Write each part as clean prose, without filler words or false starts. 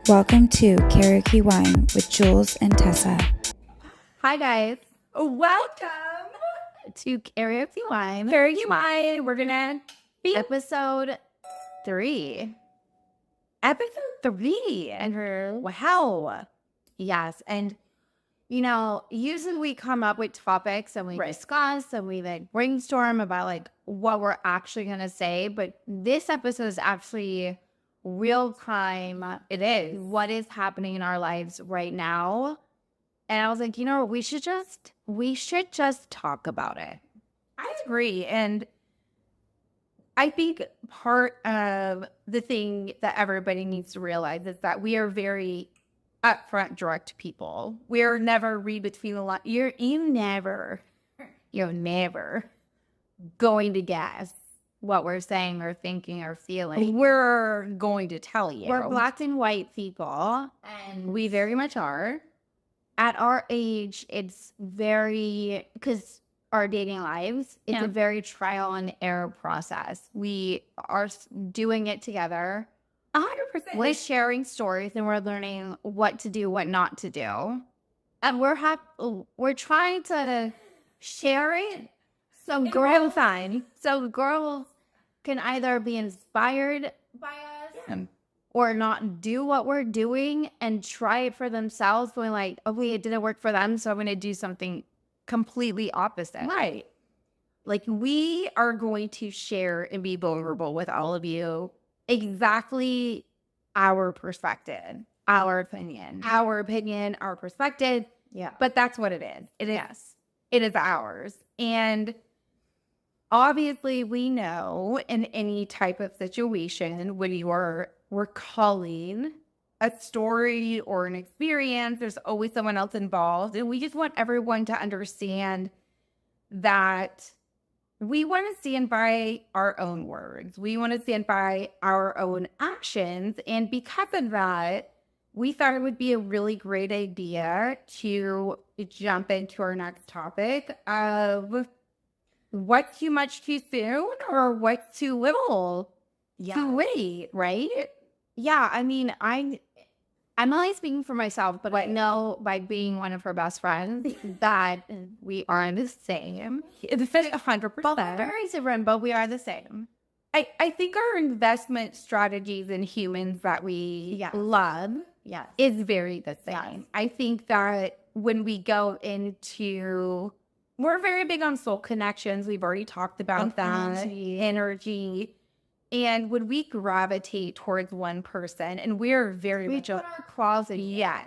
Welcome to Karaoke Wine with Jules and Tessa. Hi guys, Welcome to Karaoke Wine. Karaoke Wine. We're gonna be Episode 3. episode 3. And Wow. yes, and usually we come up with topics and we Right. discuss and we brainstorm about what we're actually gonna say. But this episode is actually real time. It is. What is happening in our lives right now? And I was like, we should just talk about it. I agree. And I think part of the thing that everybody needs to realize is that we are very upfront, direct people. We're never read between the lines. You're never Going to guess what we're saying or thinking or feeling. we're going to tell you. We're black and white people, and we very much are. At our age, it's very, because our dating lives, it's Yeah. a very trial and error process. We are doing it together. 100%. We're sharing stories and we're learning what to do, what not to do. And we're trying to share it so girls can either be inspired by us or not do what we're doing and try it for themselves, going okay, it didn't work for them, so I'm going to do something completely opposite. Right. We are going to share and be vulnerable with all of you. Exactly our perspective, Our opinion. our perspective. Yeah. But that's what it is. Yes. It is ours. And obviously we know in any type of situation when you are recalling a story or an experience, there's always someone else involved. And we just want everyone to understand that we want to stand by our own words. We want to stand by our own actions. And because of that, we thought it would be a really great idea to jump into our next topic of what's too much too soon or what's too little too late, right? Yeah, I mean, I'm only speaking for myself, but I know by being one of her best friends that we are the same. It's 100%. But we're very different, but we are the same. I think our investment strategies in humans that we love is very the same. Yes. I think that when we go into, we're very big on soul connections. We've already talked about that. Energy. And when we gravitate towards one person, and we're very We much put our claws in. yes.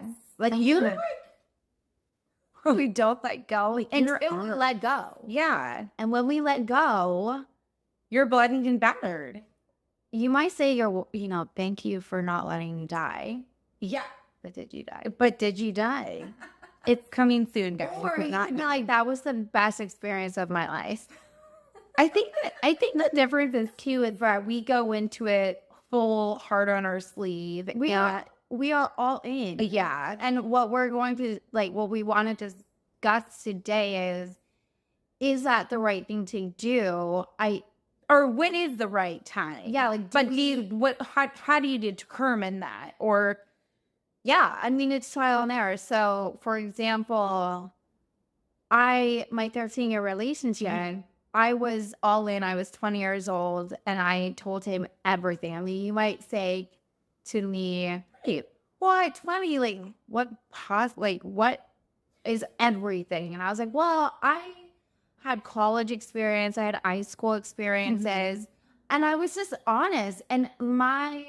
We don't let go until we let go. Yeah. And when we let go, You're bloodied and battered. you might say thank you for not letting me die. Yeah. But did you die? But did you die? It's coming soon, guys. Or that was the best experience of my life. I think the difference is too is that we go into it full heart on our sleeve. We are all in. Yeah. And what we're going to what we want to discuss today is that the right thing to do? Or when is the right time? Yeah, how do you determine that? Or yeah, I mean, it's trial and error. So, for example, my 13-year relationship, I was all in. I was 20 years old, and I told him everything. I mean, you might say to me, hey, what, 20? What is everything? And I was like, well, I had college experience. I had high school experiences. And I was just honest. And my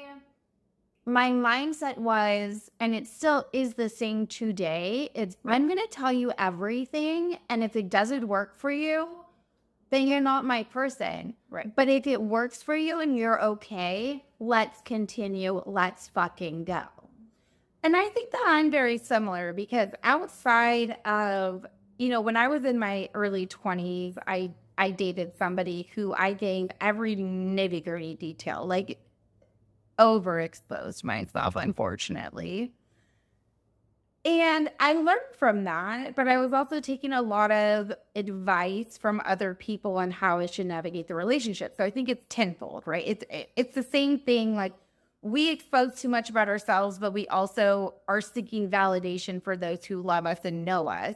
mindset was, and it still is the same today, I'm going to tell you everything. And if it doesn't work for you, then you're not my person. Right. But if it works for you and you're okay, let's continue. Let's fucking go. And I think that I'm very similar because outside of, when I was in my early 20s, I dated somebody who I gave every nitty-gritty detail, overexposed myself, unfortunately. And I learned from that, but I was also taking a lot of advice from other people on how I should navigate the relationship. So I think it's tenfold, right? It's the same thing. we expose too much about ourselves, but we also are seeking validation for those who love us and know us.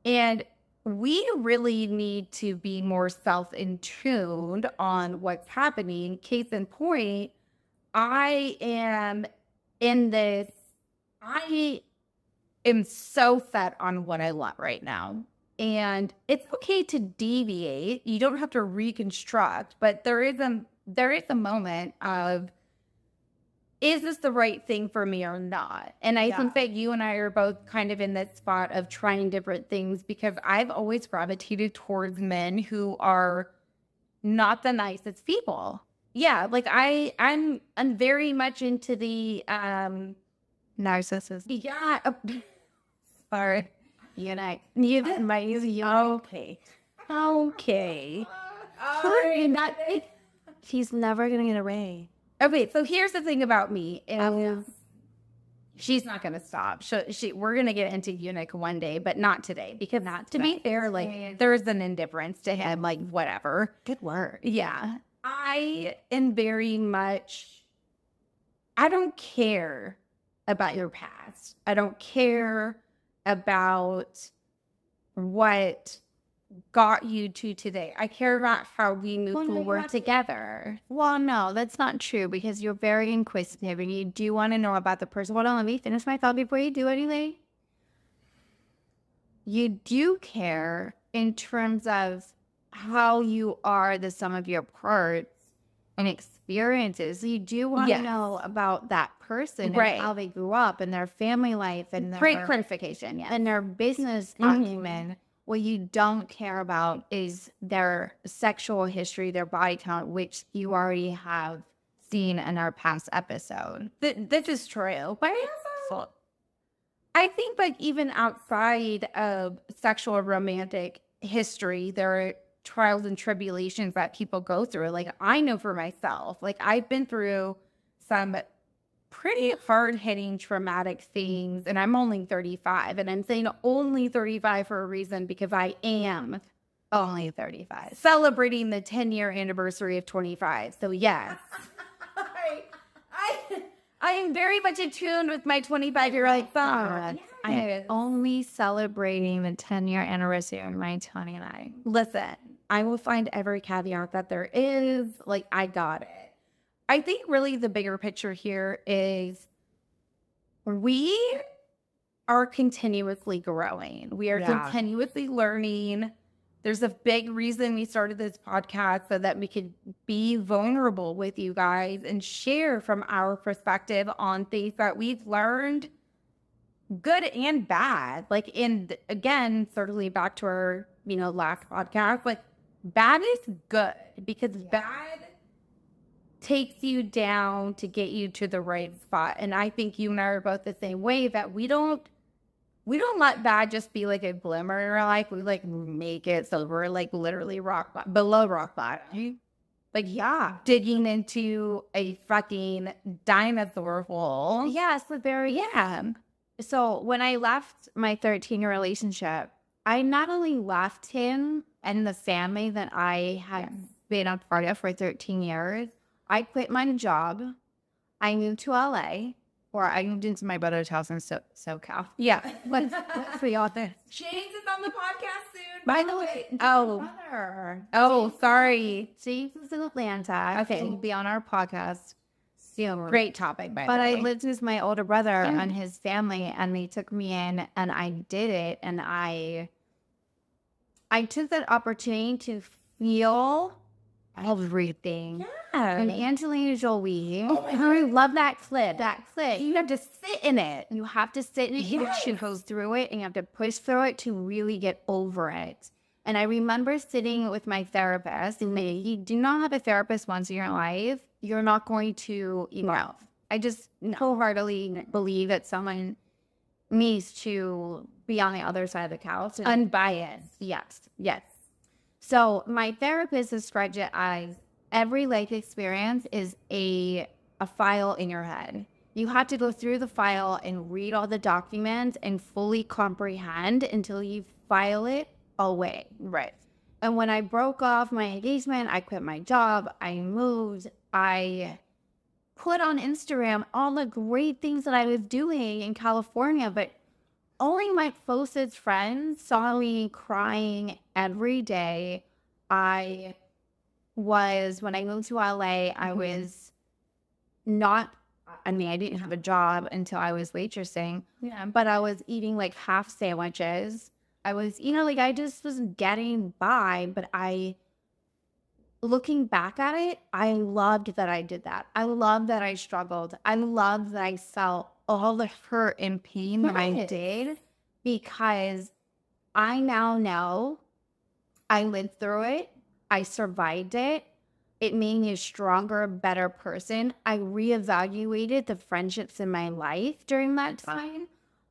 And we really need to be more self-in-tuned on what's happening. Case in point, I am so set on what I love right now. And it's okay to deviate. You don't have to reconstruct, but there is a moment of, is this the right thing for me or not? And I think that you and I are both kind of in this spot of trying different things, because I've always gravitated towards men who are not the nicest people. Yeah, like I'm very much into the Narcissist. yeah. Sorry. You and I. Okay. Sorry, not. He's never gonna get a Ray. Okay, so here's the thing about me. She's not going to stop. We're going to get into eunuch one day, but not today. Because to be fair, like, there's an indifference to him, like, whatever. Good work. Yeah. I am very much, I don't care about your past. I don't care about what got you to today. I care about how we move forward together. Well, no, that's not true, because you're very inquisitive and you do want to know about the person. Hold on, let me finish my thought before you do anything. You do care in terms of how you are the sum of your parts and experiences. You do want to know about that person and how they grew up and their family life and Great clarification, and their business acumen. What you don't care about is their sexual history, their body count, which you already have seen in our past episode. This is true. But I think, like, even outside of sexual or romantic history, there are trials and tribulations that people go through. Like, I know for myself, like, I've been through some pretty hard-hitting traumatic things, and I'm only 35, and I'm saying only 35 for a reason, because I am Only 35. celebrating the 10-year anniversary of 25. So yes, I am very much attuned with my 25-year-old son. I am only celebrating the 10-year anniversary of my 29. Listen, I will find every caveat that there is. Like, I got it. I think really the bigger picture here is we are continuously growing. We are continuously learning. There's a big reason we started this podcast, so that we could be vulnerable with you guys and share from our perspective on things that we've learned, good and bad. Like, and again, certainly back to our, last podcast, like, bad is good, because bad takes you down to get you to the right spot. And I think you and I are both the same way, that we don't let bad just be like a glimmer in our life. We like make it so we're like literally below rock bottom. Like, digging into a fucking dinosaur hole. Yes, but So when I left my 13-year relationship, I not only left him and the family that I had been a part of for 13 years, I quit my job. I moved to LA, or I moved into my brother's house in SoCal. Yeah. Let's be honest. James is on the podcast soon. By the way, Sorry. James is in Atlanta. Okay. He'll be on our podcast soon. Great topic, by the way. But I lived with my older brother and his family, and they took me in, and I did it, and I took that opportunity to feel everything. And Angelina Jolie, I love that clip. You have to sit in it. You have to sit in it. You have to go through it, and you have to push through it to really get over it. And I remember sitting with my therapist, and you do not have a therapist once in your life, you're not going to evolve. I just wholeheartedly believe that someone needs to be on the other side of the couch. Unbiased. Yes. So my therapist described it as every life experience is a file in your head. You have to go through the file and read all the documents and fully comprehend until you file it away. Right. And when I broke off my engagement, I quit my job, I moved, I put on Instagram all the great things that I was doing in California, but only my closest friends saw me crying every day. When I moved to LA, I was not, I mean, I didn't have a job until I was waitressing. Yeah. But I was eating like half sandwiches. I was, like I just was getting by, but looking back at it, I loved that I did that. I loved that I struggled. I loved that I felt all the hurt and pain that I did, because I now know I lived through it. I survived it. It made me a stronger, better person. I reevaluated the friendships in my life during that time.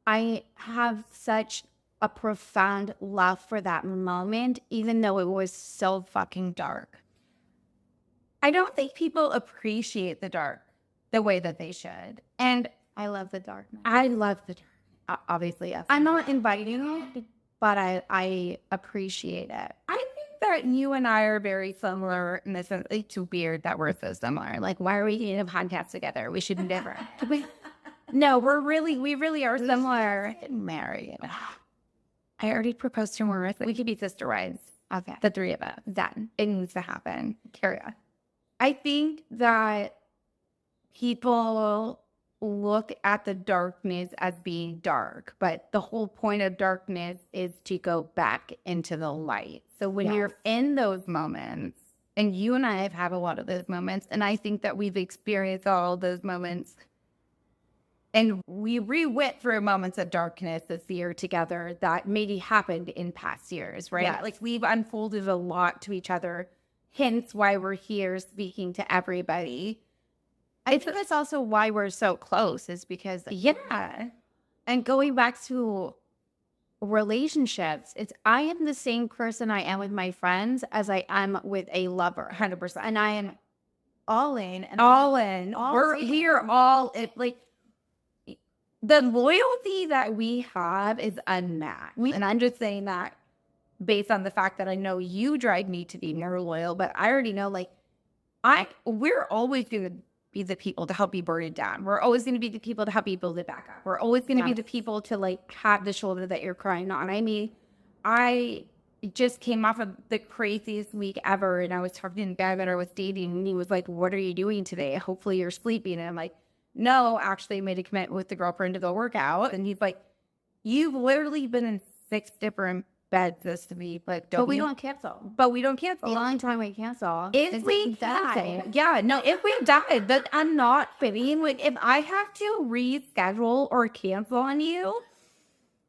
I have such a profound love for that moment, even though it was so fucking dark. I don't think people appreciate the dark the way that they should. And I love the darkness. I love the dark. Obviously, I'm not inviting it, but I appreciate it. I think that you and I are very similar in the sense. It's weird that we're so similar. Like, why are we doing a podcast together? We should never. No, we really are similar. Married. I already proposed to her. We could be sister wives. Okay. The three of us. Done. It needs to happen. Carry on. I think that people look at the darkness as being dark, but the whole point of darkness is to go back into the light. So when you're in those moments, and you and I have had a lot of those moments, and I think that we've experienced all of those moments, and we went through moments of darkness this year together that maybe happened in past years, right? Yes. Like we've unfolded a lot to each other, hence why we're here speaking to everybody. I think that's also why we're so close, is because, and going back to relationships, I am the same person I am with my friends as I am with a lover, 100%. and I am all in. And all in. We're all in. Like, the loyalty that we have is unmatched. And I'm just saying that based on the fact that I know you drive me to be more loyal, but I already know, like, we're always going to be the people to help you burn it down. We're always going to be the people to help you build it back up. We're always going to be the people to, like, have the shoulder that you're crying on. I mean, I just came off of the craziest week ever, and I was talking to the guy that I was dating, and he was like, "What are you doing today? Hopefully you're sleeping." And I'm like, "No, actually I made a commitment with the girlfriend to go work out." And he's like, "You've literally been in 6 different beds this week, like, but we don't cancel. But we don't cancel. The only time we cancel If we die. Yeah, no, if we die, but I'm not kidding. Like, if I have to reschedule or cancel on you,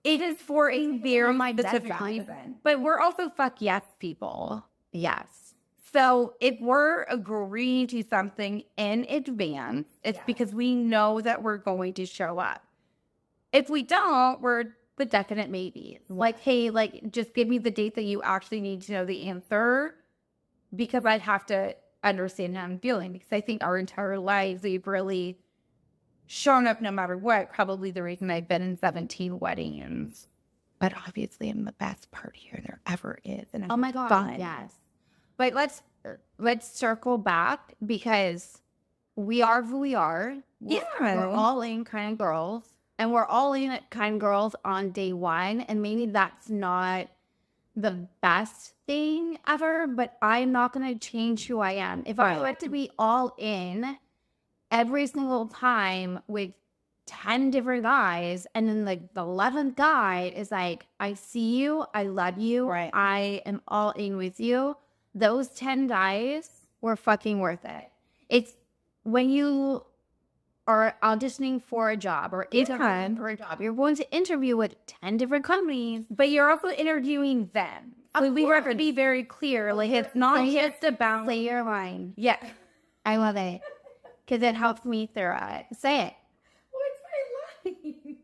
it is for a very specific reason. But we're also fuck yes people. Yes. So if we're agreeing to something in advance, it's because we know that we're going to show up. If we don't, we're the definite maybe. Like, hey, like, just give me the date that you actually need to know the answer, because I'd have to understand how I'm feeling. Because I think our entire lives, we've really shown up no matter what. Probably the reason I've been in 17 weddings. But obviously I'm the best partier there ever is. And oh my God. Fun. Yes. But let's circle back, because we are who we are. We're all in kind of girls. And we're all in kind girls on day one. And maybe that's not the best thing ever, but I'm not going to change who I am. If I were to be all in every single time with 10 different guys, and then like the 11th guy is like, I see you, I love you, I am all in with you. Those 10 guys were fucking worth it. It's when you are auditioning for a job or interviewing for a job, you're going to interview with 10 different companies, but you're also interviewing them. So we have to be very clear. Like, it's not just about play your line. Yeah. I love it, because it helps me through it. Say it. What's my line?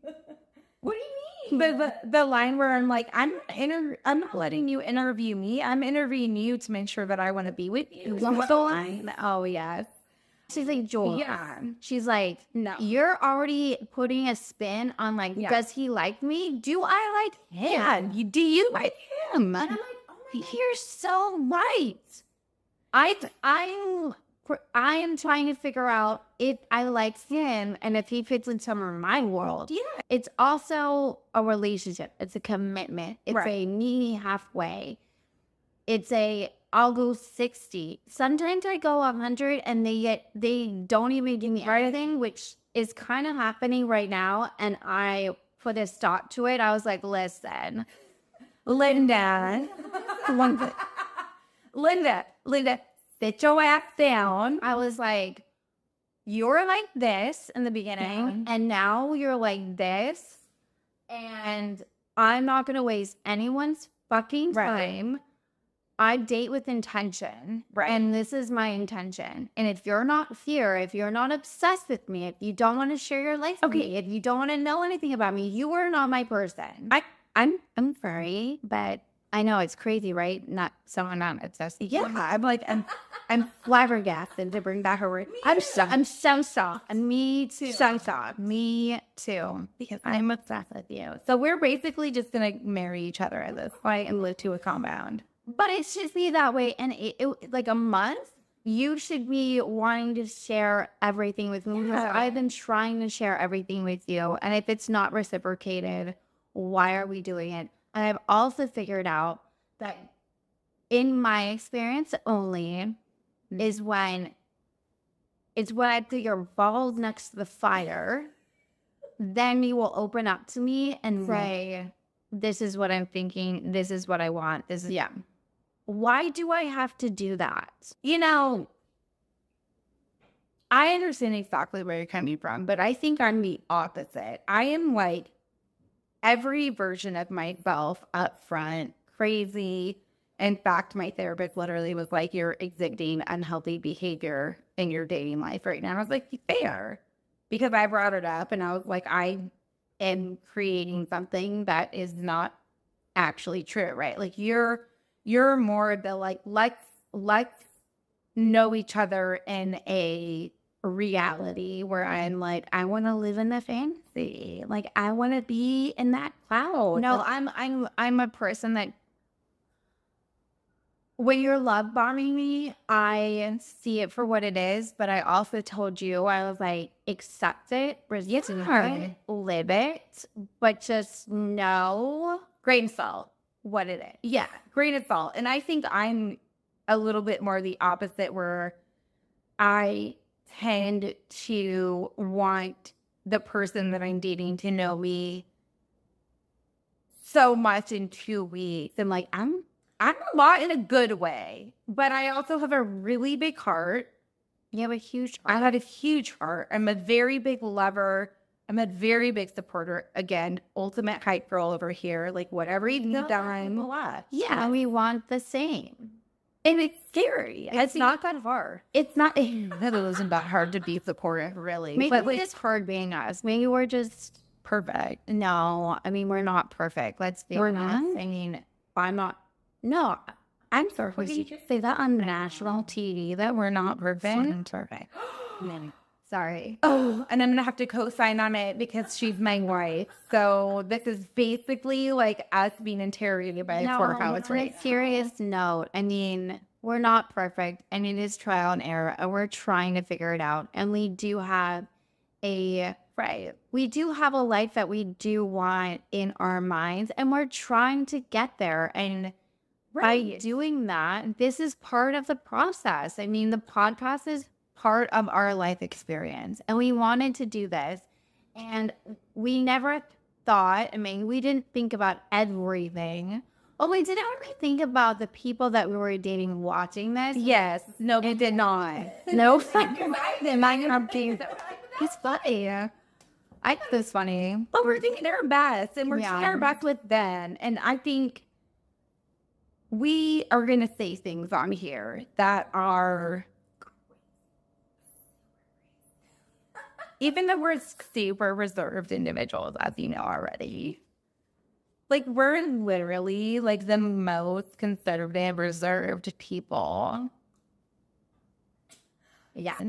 What do you mean? The line where I'm like, I'm not letting you interview me. I'm interviewing you to make sure that I want to be with you. What's the line? Oh, yes. She's like, Jules. Yeah. She's like, no. You're already putting a spin on, like, does he like me? Do I like him? Yeah. Do you like him? And I'm like, oh my God, you're so right. I'm I am trying to figure out if I like him and if he fits into my world. Yeah. It's also a relationship. It's a commitment. It's Right. a meet me halfway. It's I'll go 60. Sometimes I go 100 and they don't even give me anything, which is kind of happening right now. And I put a stop to it. I was like, listen, Linda, sit your ass down. I was like, you're like this in the beginning, and now you're like this, and I'm not going to waste anyone's fucking time. I date with intention, and this is my intention. And if you're not here, if you're not obsessed with me, if you don't want to share your life with me, if you don't want to know anything about me, you are not my person. I'm sorry, but I know it's crazy, right? Not someone not obsessed. Yeah, I'm flabbergasted to bring back a word. I'm so soft. Me too. So soft. Me too. Because I'm obsessed with you. So we're basically just gonna marry each other at this point and live to a compound. But it should be that way. And it like a month, you should be wanting to share everything with me. Because I've been trying to share everything with you. And if it's not reciprocated, why are we doing it? And I've also figured out that in my experience only is when I put your balls next to the fire, then you will open up to me and say, this is what I'm thinking. This is what I want. This is Why do I have to do that? You know, I understand exactly where you're coming from, but I think I'm the opposite. I am like every version of myself up front, crazy. In fact, my therapist literally was like, you're exhibiting unhealthy behavior in your dating life right now. And I was like, fair. Because I brought it up and I was like, I am creating something that is not actually true, right? Like you're more of the like, let's know each other in a reality where I'm like, I want to live in the fantasy. Like I want to be in that cloud. No, I'm a person that when you're love bombing me, I see it for what it is. But I also told you, I was like, accept it, resist it, live it, but just know grain of salt. what it is. Yeah, grain of salt. And I think I'm a little bit more the opposite where I tend to want the person that I'm dating to know me so much in 2 weeks. And like, I'm a lot in a good way, but I also have a really big heart. You have a huge heart. I have a huge heart. I'm a very big lover. I'm a very big supporter. Again, ultimate hype girl over here. Like whatever you need done. Yeah, and we want the same. And it's scary. It's not that hard. It's not. It isn't that hard to be supportive, really. Maybe But it's hard being us. Maybe we're just perfect. no. I mean, we're not perfect. Let's be We're honest. not? I mean, I'm not. No, I'm sorry. Would Did you you just say that on national TV that we're not perfect? Perfect. Sorry. Oh, and I'm going to have to co-sign on it because she's my wife. So this is basically like us being interrogated by a courthouse. On a serious note, I mean, we're not perfect, and it is trial and error, and we're trying to figure it out. And we do have a life that we do want in our minds, and we're trying to get there. And by doing that, this is part of the process. I mean, the podcast is part of our life experience, and we wanted to do this, and we never thought, I mean, we didn't think about everything. Oh, we didn't really think about the people that we were dating watching this. Yes. No, we did not. No, it's funny. I think it's funny. But we're thinking our best, and we're trying our best with them. And I think we are going to say things on here that are, even though we're super reserved individuals, as you know already, like we're literally like the most conservative, reserved people. Yes.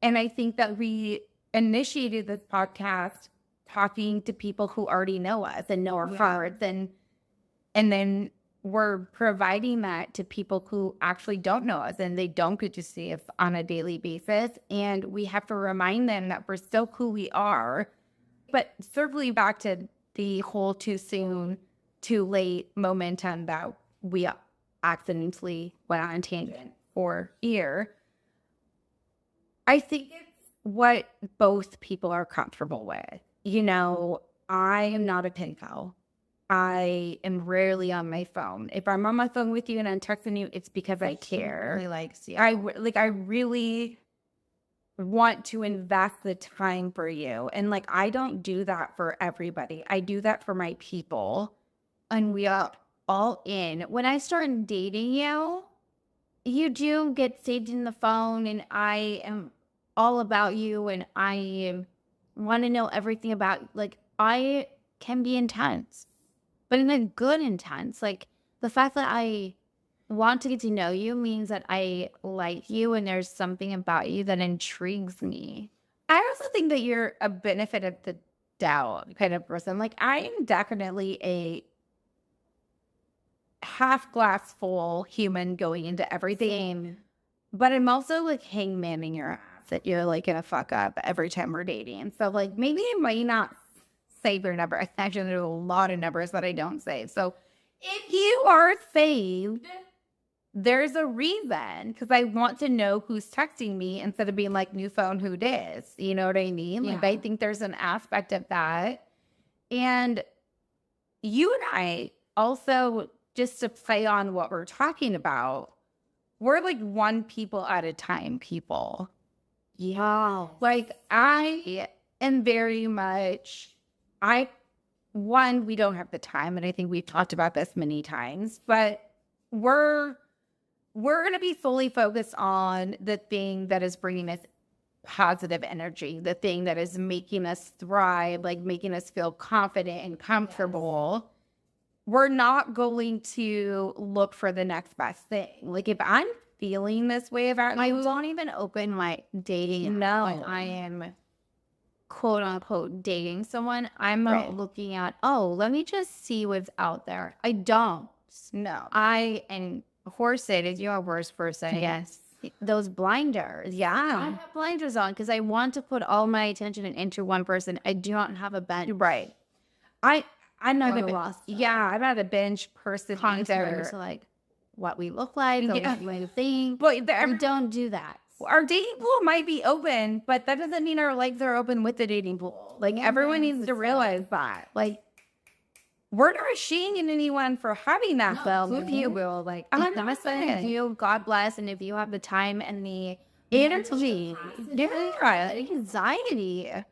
And I think that we initiated this podcast talking to people who already know us and know our hearts, and then we're providing that to people who actually don't know us and they don't get to see us on a daily basis. And we have to remind them that we're still who we are. But circling back to the whole too soon, too late momentum that we accidentally went on a tangent for here, I think it's what both people are comfortable with. You know, I am not a pen pal. I am rarely on my phone. If I'm on my phone with you and I'm texting you, it's because I care. Really likes you. I really want to invest the time for you. And like, I don't do that for everybody. I do that for my people. And we are all in. When I start dating you, you do get saved in the phone, and I am all about you, and I want to know everything about, like, I can be intense, but in a good intense. Like, the fact that I want to get to know you means that I like you and there's something about you that intrigues me. I also think that you're a benefit of the doubt kind of person. Like, I am definitely a half glass full human going into everything. Same. But I'm also like hangmanning your ass that you're like gonna fuck up every time we're dating. So like maybe I might not save your number. Actually, there's a lot of numbers that I don't save. So if you are saved, there's a reason, because I want to know who's texting me instead of being like, new phone, who dis? You know what I mean? Yeah. Like, I think there's an aspect of that. And you and I also, just to play on what we're talking about, we're like one people at a time people. Yeah. Like, I am very much, we don't have the time, and I think we've talked about this many times, but we're going to be fully focused on the thing that is bringing us positive energy, the thing that is making us thrive, like making us feel confident and comfortable. Yes. We're not going to look for the next best thing. Like, if I'm feeling this way about I won't even open my dating. No. When I am quote unquote dating someone, I'm not looking at, oh, let me just see what's out there. I don't. No. And Horset is your worst person. Yes. Those blinders. Yeah. I have blinders on because I want to put all my attention into one person. I do not have a bench. Right. I'm not I'm not a bench person either. So like what we look like, what we think. But we don't do that. Our dating pool might be open, but that doesn't mean our legs are open with the dating pool. Like, everyone needs to realize that. Like, we're not shaming anyone for having that, though. If you will, like, if you, God bless, and if you have the time and the energy, anxiety. I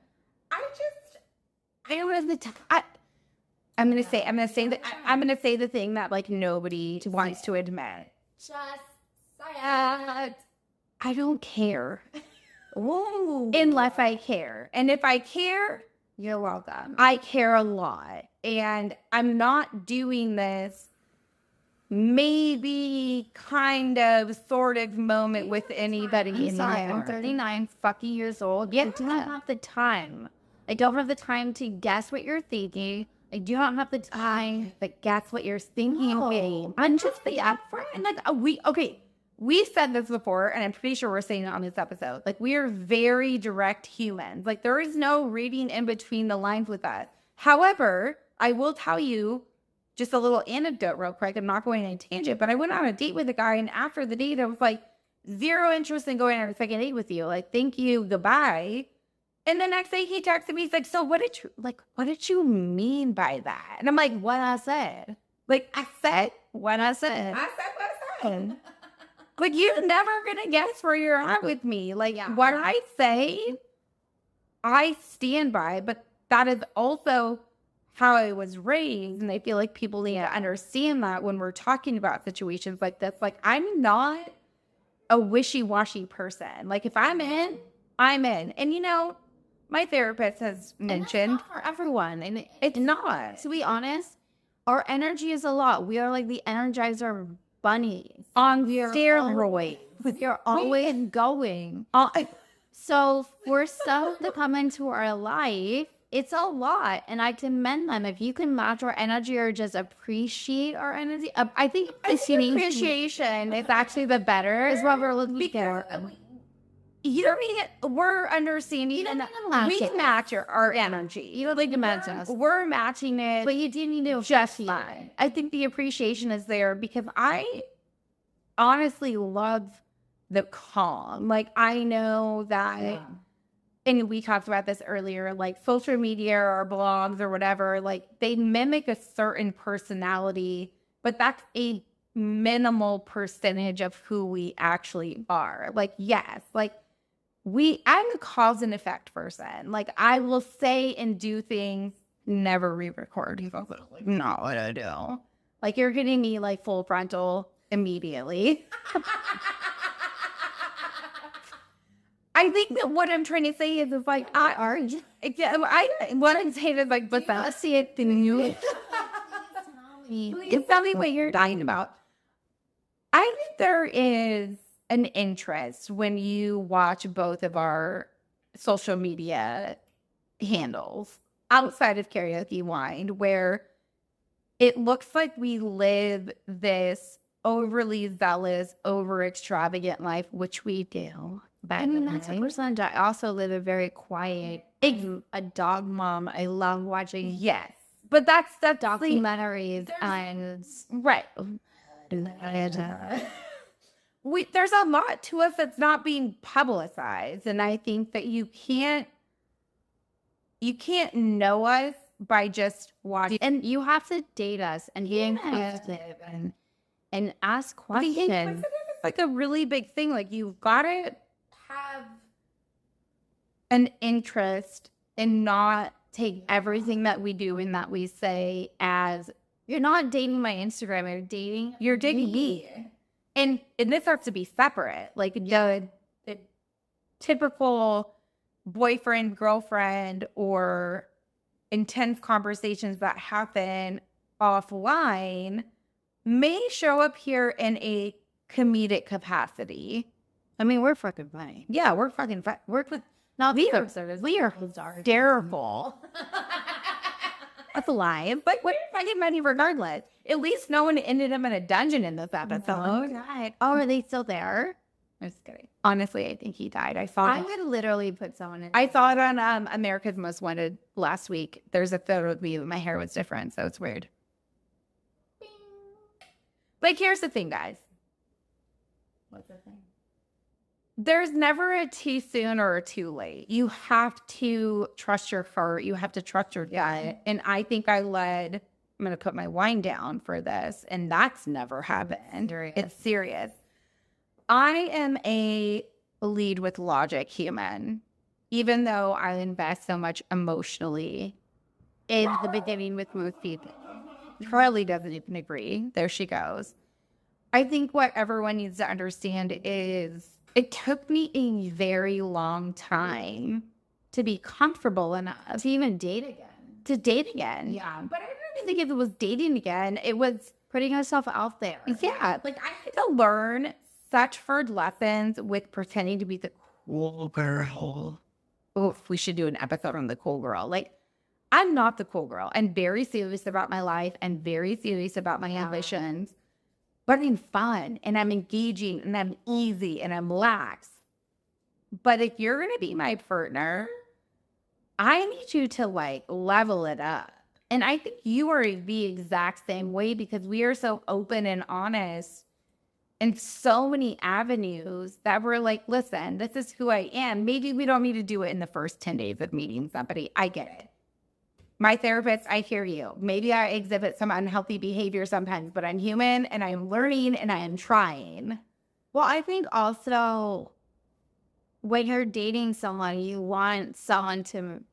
don't have the time. I'm gonna say the thing that like nobody wants to admit. Just say it. I don't care. Unless I care. And if I care, you're welcome. I care a lot. And I'm not doing this maybe kind of sort of moment with anybody anymore. I'm 39 fucking years old. Yeah. I do not have the time. I don't have the time to guess what you're thinking. I do not have the time to guess what you're thinking. No. I'm just the upfront. And like, we said this before, and I'm pretty sure we're saying it on this episode. Like, we are very direct humans. Like, there is no reading in between the lines with us. However, I will tell you just a little anecdote real quick. I'm not going on a tangent, but I went on a date with a guy, and after the date, I was like, zero interest in going on a second date with you. Like, thank you, goodbye. And the next day he texted me, he's like, so what did you mean by that? And I'm like, what I said. Like, I said what I said. I said what I said. Like, you're never going to guess where you're at with me. Like, what I say, I stand by, but that is also how I was raised. And I feel like people need to understand that when we're talking about situations like this. Like, I'm not a wishy-washy person. Like, if I'm in, I'm in. And, you know, my therapist has mentioned. Not for everyone. And it's not. To be honest, our energy is a lot. We are like the Energizer bunnies. On steroids. You're always going. So for someone to come into our life it's a lot, and I commend them. If you can match our energy or just appreciate our energy, I think appreciation is actually the better is what we're looking for. You don't need it. We're understanding, and we match our energy. You don't like to match us. We're matching it, But you do need to just fine. I think the appreciation is there because I honestly love the calm. Like, I know that, and we talked about this earlier, like social media or blogs or whatever, like they mimic a certain personality, but that's a minimal percentage of who we actually are. Like, yes, like I'm a cause and effect person. Like, I will say and do things, never re-record. Like, not what I do. like you're getting me like full frontal immediately. I think that what I'm trying to say is like, what I'm saying is like, but let's see it in you. Please tell me what you're dying about. I think there is an interest when you watch both of our social media handles outside of Karaoke Wine, where it looks like we live this overly zealous, over extravagant life, which we do. And that's a percentage. I also live a very quiet, a dog mom. I love watching but that's documentaries and right. There's a lot to us that's not being publicized, and I think that you can't know us by just watching. And you have to date us and be inquisitive and ask questions. It's like a really big thing. Like, you've got to have an interest and not take everything that we do and that we say as you're not dating my Instagram. You're dating me. And this has to be separate. Like, the typical boyfriend, girlfriend, or intense conversations that happen offline may show up here in a comedic capacity. I mean, we're fucking funny. Yeah, we're fucking funny. We are hysterical. That's a lie. But we're fucking funny regardless. At least no one ended up in a dungeon in this episode. Oh, God. Oh, are they still there? I'm just kidding. Honestly, I think he died. I would literally put someone in. I saw it on America's Most Wanted last week. There's a photo of me, but my hair was different, so it's weird. Like, here's the thing, guys. What's the thing? There's never a too soon or a too late. You have to trust your heart. You have to trust your gut. And I think I'm going to put my wine down for this, and that's never happened. It's serious. I am a lead with logic human, even though I invest so much emotionally in the beginning with most people. Charlie doesn't even agree. There she goes. I think what everyone needs to understand is it took me a very long time to be comfortable enough to even date again. Yeah. But I don't think if it was dating again, it was putting yourself out there. Yeah. Like, I had to learn such hard lessons with pretending to be the cool girl. Oh, we should do an episode on the cool girl. Like, I'm not the cool girl. I'm very serious about my life and very serious about my ambitions. But I'm fun and I'm engaging and I'm easy and I'm lax. But if you're going to be my partner, I need you to like level it up. And I think you are the exact same way because we are so open and honest in so many avenues that we're like, listen, this is who I am. Maybe we don't need to do it in the first 10 days of meeting somebody. I get it. My therapist, I hear you. Maybe I exhibit some unhealthy behavior sometimes, but I'm human and I'm learning and I am trying. Well, I think also when you're dating someone, you want someone to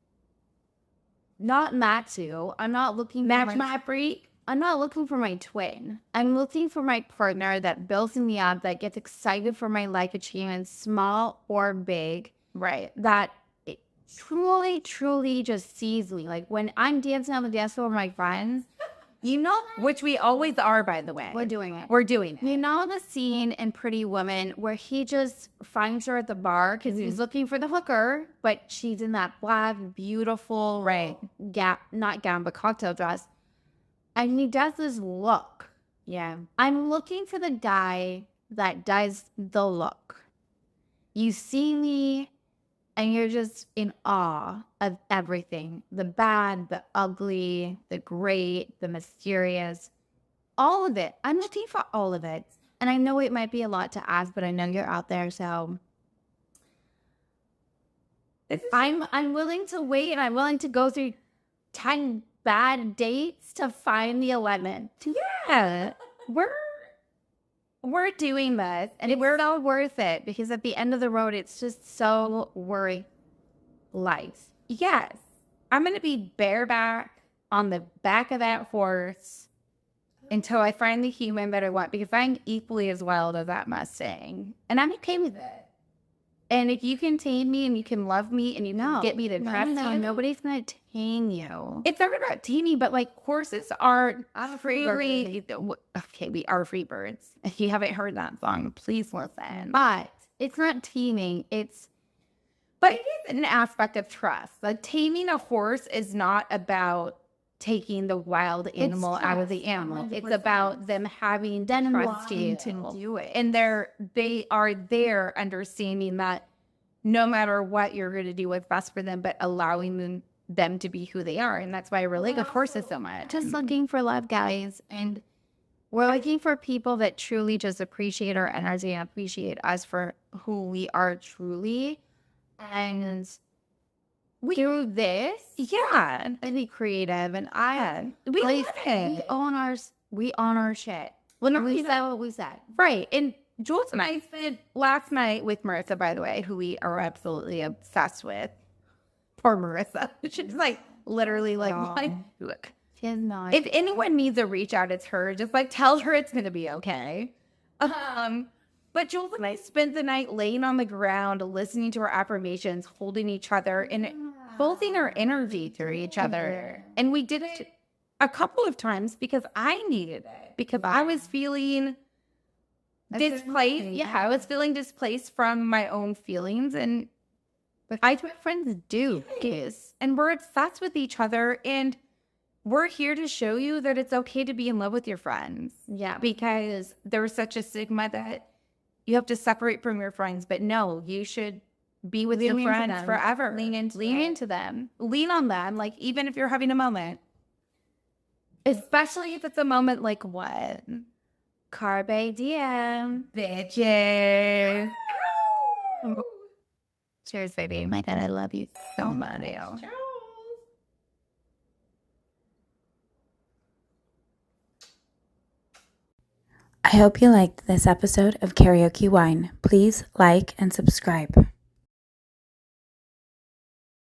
not match you. I'm not looking match my freak. I'm not looking for my twin. I'm looking for my partner that builds me up, that gets excited for my life achievements, small or big. Right. That truly just sees me. Like when I'm dancing on the dance floor with my friends, You know, which we always are, by the way. we're doing it. We're doing it. You know the scene in Pretty Woman where he just finds her at the bar because he's looking for the hooker, but she's in that black, beautiful, not gown, but cocktail dress. And he does this look. Yeah. I'm looking for the guy that does the look. You see me and you're just in awe of everything. The bad, the ugly, the great, the mysterious, all of it. I'm looking for all of it. And I know it might be a lot to ask, but I know you're out there, so I'm willing to wait, and I'm willing to go through 10 bad dates to find the 11th. Yeah. We're doing this, and We're all worth it because at the end of the road, it's just so worry life. yes, I'm going to be bareback on the back of that horse until I find the human that I want, because I'm equally as wild as that Mustang, and I'm okay with it. And if you can tame me and you can love me and you can get me to trust you, nobody's gonna tame you. it's not about taming, but like horses are freely. Okay, we are free birds. If you haven't heard that song, please listen. But it's not taming. But it is an aspect of trust. Like taming a horse is not about taking the wild animal out of the animal. It's about them having trust you to do it. And they are there understanding that no matter what you're going to do what's best for them, but allowing them to be who they are. And that's why I relate with horses so much. Just looking for love, guys. And we're looking for people that truly just appreciate our energy and appreciate us for who we are truly. And through this, Yeah. and be creative. And We love it. we own our shit. Well, no, We said what we said. right. And Jules and I spent last night with Marissa, by the way, who we are absolutely obsessed with. Poor Marissa. She's like literally like, look, She's not. if anyone needs a reach out, it's her. Just like tell her it's gonna be okay. But Jules and I spent the night laying on the ground, listening to our affirmations, holding each other, and holding our energy through each other. And we did it a couple of times because I needed it. Because I was feeling displaced. Yeah, I was feeling displaced from my own feelings. And my friends do. yes, and we're obsessed with each other. And we're here to show you that it's okay to be in love with your friends. Yeah. Because there's such a stigma that you have to separate from your friends. But no, you should be with your friends forever. Lean into them. Lean on them, like even if you're having a moment. Especially if it's a moment like what? Carpe diem. Bitches. Cheers, baby. My God, I love you so much. I hope you liked this episode of Karaoke Wine. Please like and subscribe.